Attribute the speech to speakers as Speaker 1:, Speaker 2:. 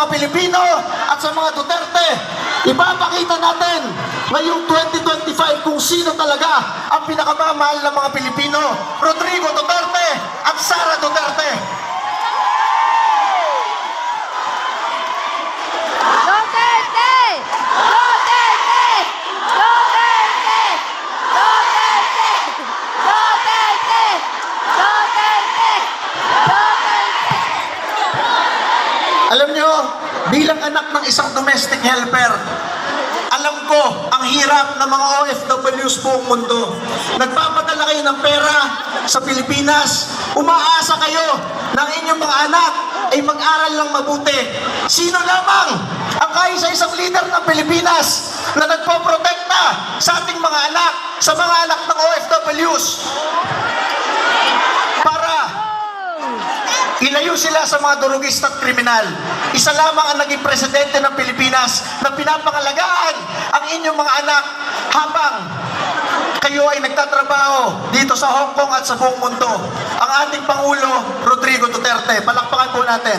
Speaker 1: mga Pilipino at sa mga Duterte. Ipapakita natin ngayong 2025 kung sino talaga ang pinakamamahal ng mga Pilipino, Rodrigo Duterte at Sara Duterte.
Speaker 2: Duterte! Duterte! Duterte! Duterte! Duterte! Duterte! Duterte!
Speaker 1: Alam nyo, bilang anak ng isang domestic helper, alam ko ang hirap ng mga OFWs buong mundo. Nagpapadala kayo ng pera sa Pilipinas, umaasa kayo ng inyong mga anak ay mag-aral lang mabuti. Sino lamang ang kaisa-isang leader ng Pilipinas na nagpoprotekta sa ating mga anak, sa mga anak ng OFWs? Para ilayo sila sa mga durugista at kriminal. Isa lamang ang naging presidente ng Pilipinas na pinapangalagaan ang inyong mga anak habang kayo ay nagtatrabaho dito sa Hong Kong at sa buong mundo. Ang ating Pangulo, Rodrigo Duterte. Palakpakan po natin.